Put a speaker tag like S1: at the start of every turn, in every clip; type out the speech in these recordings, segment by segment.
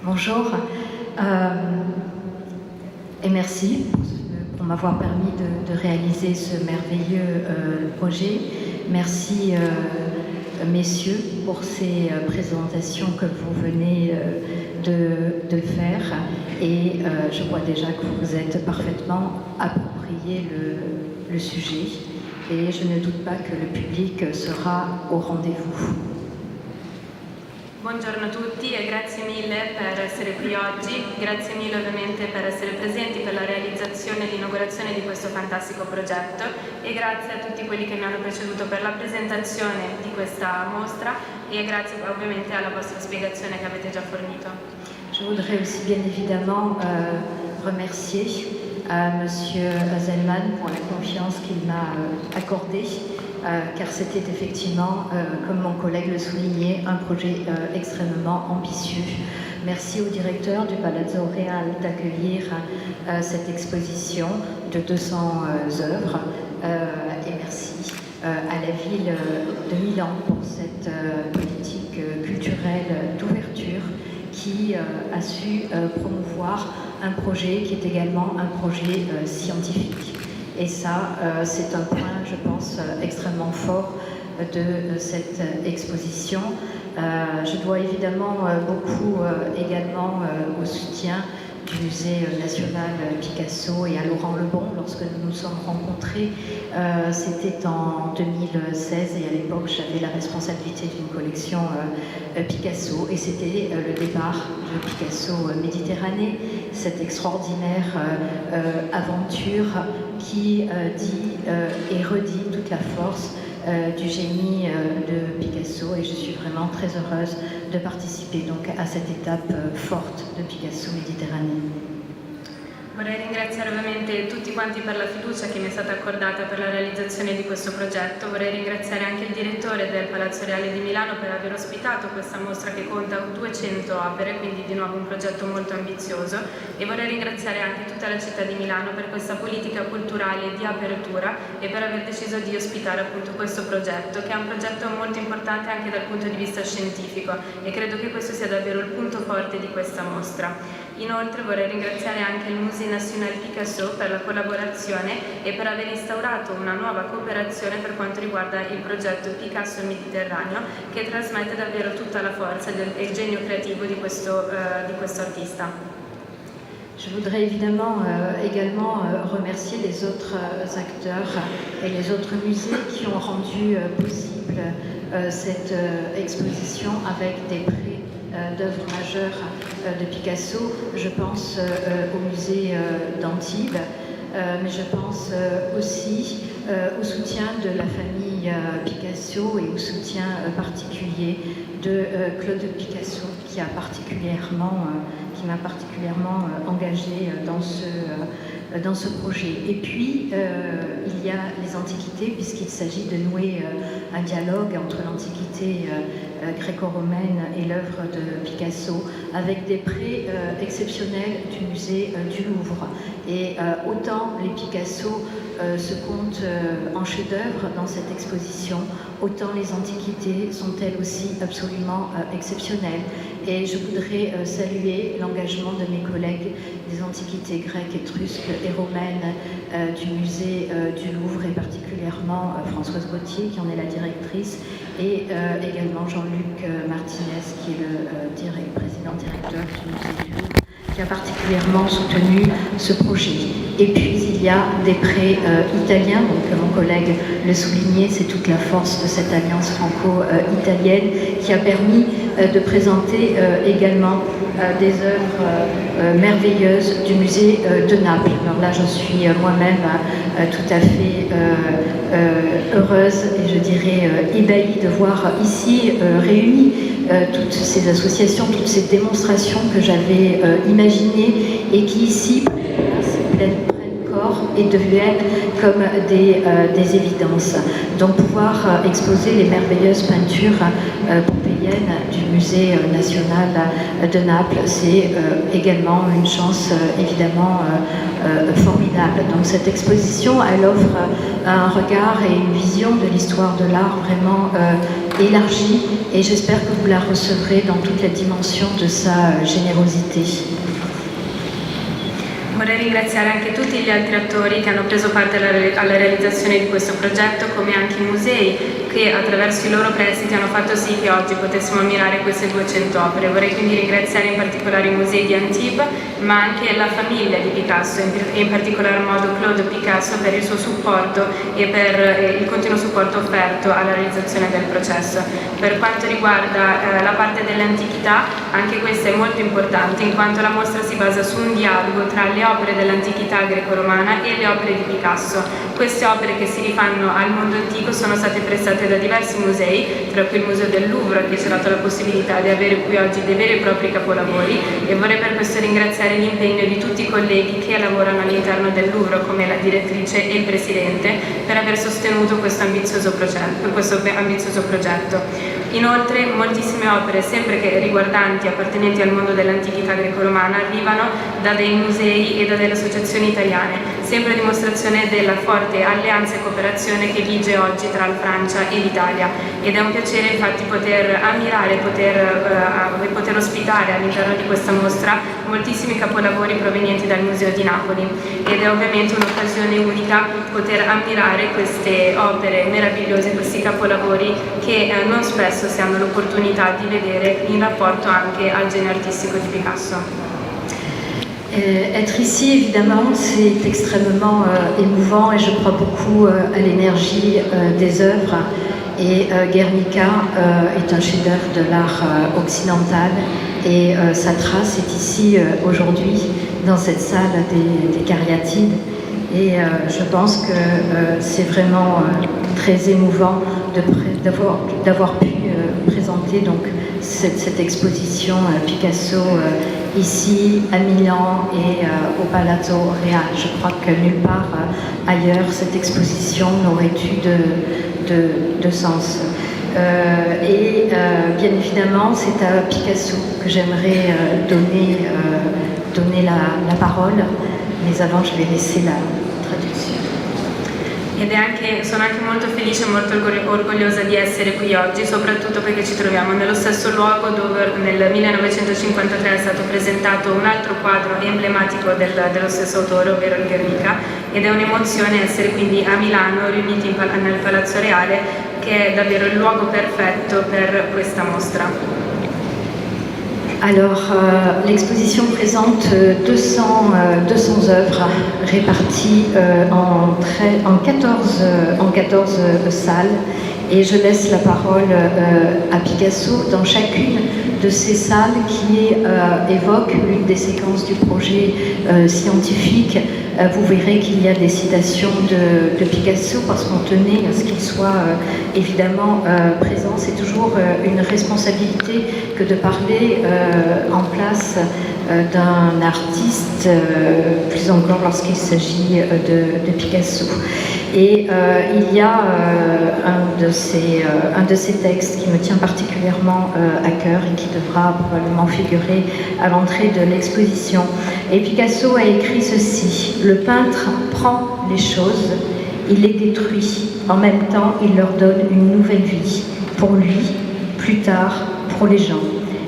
S1: Bonjour et merci pour m'avoir permis de réaliser ce merveilleux projet. Merci messieurs pour ces présentations que vous venez de faire et je vois déjà que vous vous êtes parfaitement approprié le sujet et je ne doute pas que le public sera au rendez-vous.
S2: Buongiorno a tutti e grazie mille per essere qui oggi, grazie mille ovviamente per essere presenti per la realizzazione e l'inaugurazione di questo fantastico progetto e grazie a tutti quelli che mi hanno preceduto per la presentazione di questa mostra e grazie ovviamente alla vostra spiegazione che avete già fornito.
S1: Je voudrais aussi bien évidemment remercier Monsieur Zellman pour la confiance qu'il m'a accordée. Car c'était effectivement, comme mon collègue le soulignait, un projet extrêmement ambitieux. Merci au directeur du Palazzo Real d'accueillir cette exposition de 200 œuvres et merci à la ville de Milan pour cette politique culturelle d'ouverture qui a su promouvoir un projet qui est également un projet scientifique. Et ça, c'est un point, je pense, extrêmement fort de cette exposition. Je dois évidemment beaucoup également au soutien du Musée national Picasso et à Laurent Lebon lorsque nous nous sommes rencontrés. C'était en 2016 et à l'époque j'avais la responsabilité d'une collection Picasso et c'était le départ de Picasso Méditerranée, cette extraordinaire aventure qui dit et redit toute la force du génie de Picasso et je suis vraiment très heureuse de participer donc à cette étape forte de Picasso Méditerranée.
S2: Vorrei ringraziare ovviamente tutti quanti per la fiducia che mi è stata accordata per la realizzazione di questo progetto. Vorrei ringraziare anche il direttore del Palazzo Reale di Milano per aver ospitato questa mostra che conta 200 opere, quindi di nuovo un progetto molto ambizioso. E vorrei ringraziare anche tutta la città di Milano per questa politica culturale di apertura e per aver deciso di ospitare appunto questo progetto, che è un progetto molto importante anche dal punto di vista scientifico e credo che questo sia davvero il punto forte di questa mostra. Inoltre vorrei ringraziare anche il Musée National Picasso per la collaborazione e per aver instaurato una nuova cooperazione per quanto riguarda il progetto Picasso Mediterraneo che trasmette davvero tutta la forza e il genio creativo di questo artista.
S1: Je voudrais évidemment également remercier les autres acteurs et les autres musées qui ont rendu possible cette exposition avec des prix d'œuvres majeures de Picasso. Je pense au musée d'Antibes, mais je pense aussi au soutien de la famille Picasso et au soutien particulier de Claude Picasso qui m'a particulièrement engagée dans ce projet. Et puis, il y a les antiquités, puisqu'il s'agit de nouer un dialogue entre l'antiquité gréco-romaine et l'œuvre de Picasso, avec des prêts exceptionnels du musée du Louvre. Et autant les Picasso se comptent en chef-d'œuvre dans cette exposition, autant les antiquités sont elles aussi absolument exceptionnelles. Et je voudrais saluer l'engagement de mes collègues des antiquités grecques, étrusques et romaines du musée du Louvre et particulièrement Françoise Gauthier qui en est la directrice et également Jean-Luc Martinez qui est le président-directeur du musée du Louvre qui a particulièrement soutenu ce projet. Et puis il y a des prêts italiens, donc mon collègue le soulignait, c'est toute la force de cette alliance franco-italienne qui a permis de présenter également des œuvres merveilleuses du musée de Naples. Alors là, je suis moi-même tout à fait heureuse et je dirais ébahie de voir ici réunies toutes ces associations, toutes ces démonstrations que j'avais imaginées et qui ici prennent corps et deviennent comme des évidences. Donc pouvoir exposer les merveilleuses peintures pompéiennes italienne du Musée national de Naples. C'est également une chance évidemment formidable. Donc cette exposition, elle offre un regard et une vision de l'histoire de l'art vraiment élargie, et j'espère que vous la recevrez dans toutes les dimensions de sa générosité.
S2: Vorrei ringraziare anche tutti gli altri attori che hanno preso parte alla realizzazione di questo progetto, come anche i musei che attraverso i loro prestiti hanno fatto sì che oggi potessimo ammirare queste 200 opere. Vorrei quindi ringraziare in particolare i musei di Antibes, ma anche la famiglia di Picasso, e in particolar modo Claude Picasso, per il suo supporto e per il continuo supporto offerto alla realizzazione del processo. Per quanto riguarda la parte dell'antichità, anche questa è molto importante, in quanto la mostra si basa su un dialogo tra le opere dell'antichità greco-romana e le opere di Picasso. Queste opere, che si rifanno al mondo antico, sono state prestate da diversi musei, tra cui il Museo del Louvre, che ci ha dato la possibilità di avere qui oggi dei veri e propri capolavori, e vorrei per questo ringraziare l'impegno di tutti i colleghi che lavorano all'interno del Louvre, come la direttrice e il presidente, per aver sostenuto questo ambizioso progetto. Inoltre moltissime opere, sempre che riguardanti, appartenenti al mondo dell'antichità greco-romana, arrivano da dei musei e da delle associazioni italiane, sempre a dimostrazione della forte alleanza e cooperazione che vige oggi tra la Francia e l'Italia. Ed è un piacere infatti poter ammirare, poter ospitare all'interno di questa mostra moltissimi capolavori provenienti dal Museo di Napoli, ed è ovviamente un'occasione unica poter ammirare queste opere meravigliose, questi capolavori che non spesso si hanno l'opportunità di vedere in rapporto anche al genere artistico di Picasso.
S1: Être ici, évidemment, c'est extrêmement émouvant, et je crois beaucoup à l'énergie des œuvres. Et Guernica est un chef-d'œuvre de l'art occidental, et sa trace est ici aujourd'hui, dans cette salle des Cariatides. Et je pense que c'est vraiment très émouvant d'avoir pu présenter donc cette exposition Picasso ici à Milan et au Palazzo Real. Je crois que nulle part ailleurs cette exposition n'aurait eu de sens. Et bien évidemment, c'est à Picasso que j'aimerais donner la parole, mais avant je vais laisser la traduzione.
S2: Sono anche molto felice e molto orgogliosa di essere qui oggi, soprattutto perché ci troviamo nello stesso luogo dove nel 1953 è stato presentato un altro quadro emblematico dello stesso autore, ovvero il Guernica, ed è un'emozione essere quindi a Milano, riuniti nel Palazzo Reale, che è davvero il luogo perfetto per questa mostra.
S1: Alors, l'exposition présente 200 œuvres réparties en 14 salles, et je laisse la parole à Picasso dans chacune de ces salles qui évoquent l'une des séquences du projet scientifique. Vous verrez qu'il y a des citations de Picasso, parce qu'on tenait à ce qu'il soit évidemment présent. C'est toujours une responsabilité que de parler en place d'un artiste, plus encore lorsqu'il s'agit de Picasso. Et il y a un de ces textes qui me tient particulièrement à cœur et qui devra probablement figurer à l'entrée de l'exposition. Et Picasso a écrit ceci: « Le peintre prend les choses, il les détruit, en même temps il leur donne une nouvelle vie, pour lui, plus tard, pour les gens.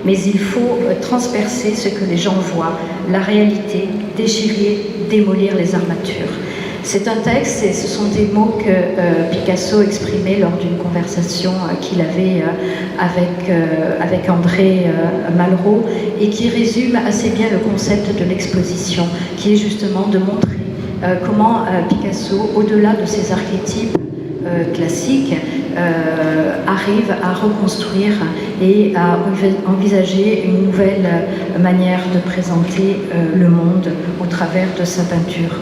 S1: Mais il faut transpercer ce que les gens voient, la réalité, déchirer, démolir les armatures. » C'est un texte, et ce sont des mots que Picasso exprimait lors d'une conversation qu'il avait avec André Malraux, et qui résume assez bien le concept de l'exposition, qui est justement de montrer comment Picasso, au-delà de ses archétypes classiques, arrive à reconstruire et à envisager une nouvelle manière de présenter le monde au travers de sa peinture.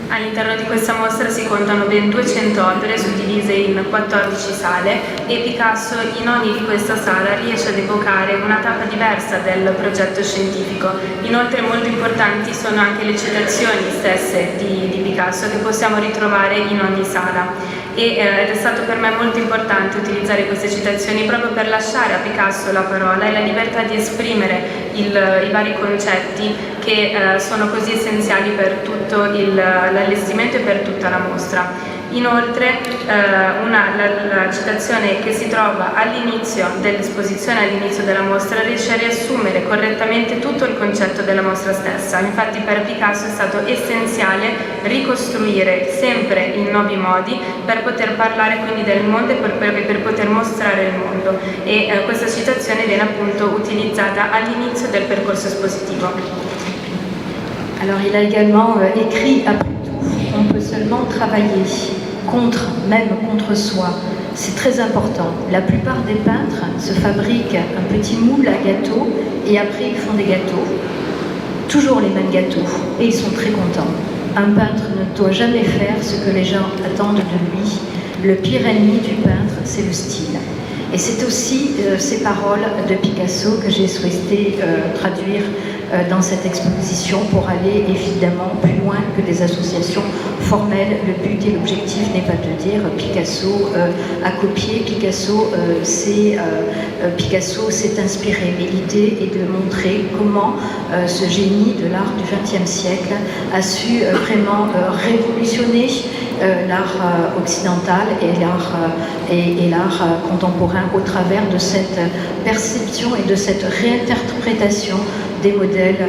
S2: All'interno di questa mostra si contano ben 200 opere suddivise in 14 sale e Picasso in ogni di questa sala riesce ad evocare una tappa diversa del progetto scientifico. Inoltre molto importanti sono anche le citazioni stesse di Picasso che possiamo ritrovare in ogni sala. Ed è stato per me molto importante utilizzare queste citazioni proprio per lasciare a Picasso la parola e la libertà di esprimere i vari concetti che sono così essenziali per tutto l'allestimento e per tutta la mostra. Inoltre la citazione che si trova all'inizio dell'esposizione, all'inizio della mostra, riesce a riassumere correttamente tutto il concetto della mostra stessa. Infatti per Picasso è stato essenziale ricostruire sempre in nuovi modi per poter parlare quindi del mondo e per poter mostrare il mondo, e questa citazione viene appunto utilizzata all'inizio del percorso espositivo.
S1: Alors il a également écrit après tout, on peut seulement travailler même contre soi. C'est très important. La plupart des peintres se fabriquent un petit moule à gâteau et après ils font des gâteaux. Toujours les mêmes gâteaux et ils sont très contents. Un peintre ne doit jamais faire ce que les gens attendent de lui. Le pire ennemi du peintre, c'est le style. Et c'est aussi ces paroles de Picasso que j'ai souhaité traduire dans cette exposition pour aller évidemment plus loin que des associations formelles. Le but et l'objectif n'est pas de dire Picasso a copié, Picasso s'est inspiré, mais l'idée est de montrer comment ce génie de l'art du XXe siècle a su vraiment révolutionner l'art occidental et l'art contemporain au travers de cette perception et de cette réinterprétation des modèles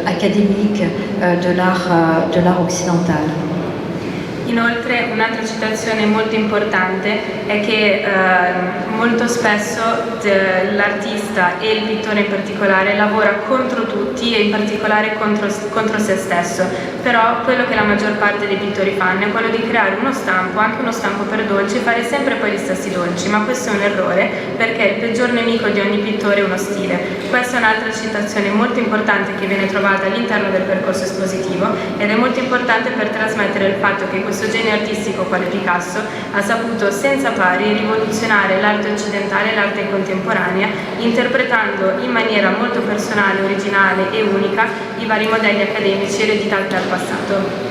S1: accademiques de l'art occidental.
S2: Inoltre un'altra citazione molto importante è che molto spesso l'artista e il pittore in particolare lavora contro tutti e in particolare contro se stesso, però quello che la maggior parte dei pittori fanno è quello di creare uno stampo, anche uno stampo per dolci, e fare sempre poi gli stessi dolci, ma questo è un errore perché il peggior nemico di ogni pittore è uno stile. Questa è un'altra citazione molto importante che viene trovata all'interno del percorso espositivo ed è molto importante per trasmettere il fatto che questo genio artistico quale Picasso ha saputo senza pari rivoluzionare l'arte occidentale e l'arte contemporanea, interpretando in maniera molto personale, originale e unica i vari modelli accademici ereditati dal passato.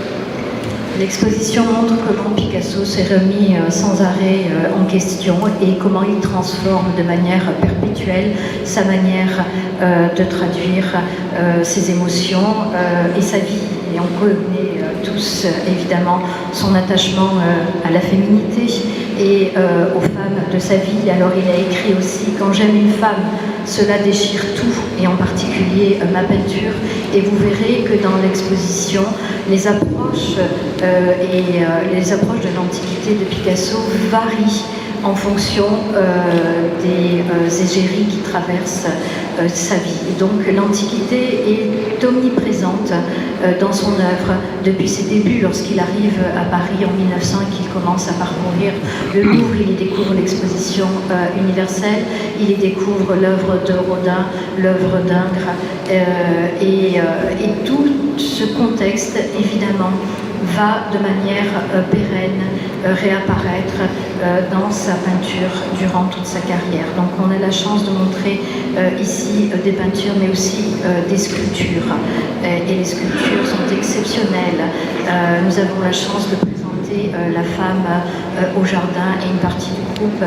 S1: L'exposition montre comment Picasso s'est remis sans arrêt en question et comment il transforme de manière perpétuelle sa manière de traduire ses émotions et sa vie. Et on connaît tous évidemment son attachement à la féminité et aux femmes de sa vie. Alors il a écrit aussi « Quand j'aime une femme, cela déchire tout, et en particulier ma peinture ». Et vous verrez que dans l'exposition, les approches de l'Antiquité de Picasso varient en fonction des égéries qui traversent sa vie. Et donc l'Antiquité est omniprésente dans son œuvre depuis ses débuts. Lorsqu'il arrive à Paris en 1900 et qu'il commence à parcourir le Louvre, il y découvre l'exposition universelle, il y découvre l'œuvre de Rodin, l'œuvre d'Ingres, et tout ce contexte, évidemment, va de manière pérenne réapparaître dans sa peinture durant toute sa carrière. Donc on a la chance de montrer ici des peintures mais aussi des sculptures. Et les sculptures sont exceptionnelles. Nous avons la chance de présenter la femme au jardin et une partie du groupe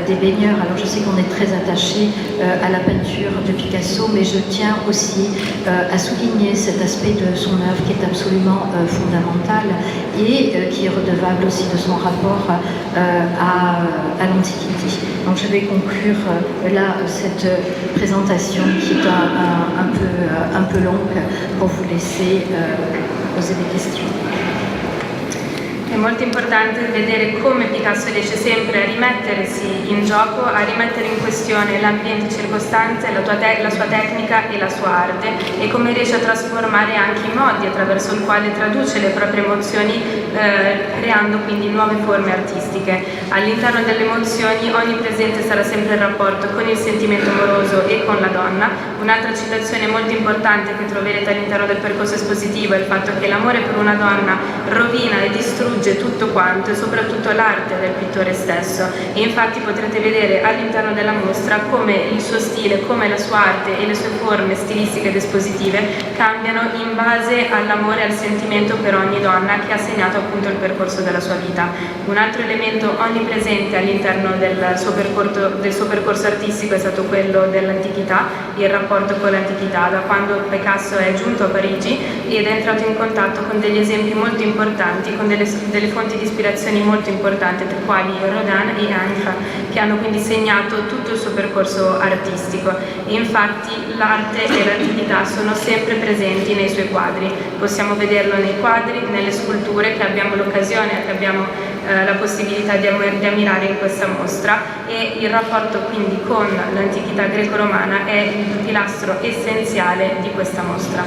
S1: des baigneurs. Alors je sais qu'on est très attaché à la peinture de Picasso, mais je tiens aussi à souligner cet aspect de son œuvre qui est absolument fondamental et qui est redevable aussi de son rapport à l'Antiquité. Donc je vais conclure là cette présentation qui est un peu longue pour vous laisser poser des questions.
S2: È molto importante vedere come Picasso riesce sempre a rimettersi in gioco, a rimettere in questione l'ambiente circostante, la sua tecnica e la sua arte, e come riesce a trasformare anche i modi attraverso il quale traduce le proprie emozioni, creando quindi nuove forme artistiche. All'interno delle emozioni onnipresente sarà sempre il rapporto con il sentimento amoroso e con la donna. Un'altra citazione molto importante che troverete all'interno del percorso espositivo è il fatto che l'amore per una donna rovina e distrugge tutto quanto, e soprattutto l'arte del pittore stesso. E infatti potrete vedere all'interno della mostra come il suo stile, come la sua arte e le sue forme stilistiche ed espositive cambiano in base all'amore e al sentimento per ogni donna che ha segnato appunto il percorso della sua vita. Un altro elemento onnipresente all'interno del suo percorso artistico è stato quello dell'antichità, il rapporto con l'antichità, da quando Picasso è giunto a Parigi ed è entrato in contatto con degli esempi molto importanti, con delle fonti di ispirazione molto importanti, tra i quali Rodin e Ingres, che hanno quindi segnato tutto il suo percorso artistico. E infatti l'arte e l'antichità sono sempre presenti nei suoi quadri. Possiamo vederlo nei quadri, nelle sculture che abbiamo l'occasione, che abbiamo la possibilità di ammirare in questa mostra, e il rapporto quindi con l'antichità greco-romana è il pilastro essenziale di questa mostra.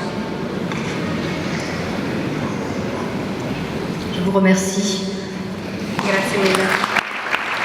S1: Je vous remercie.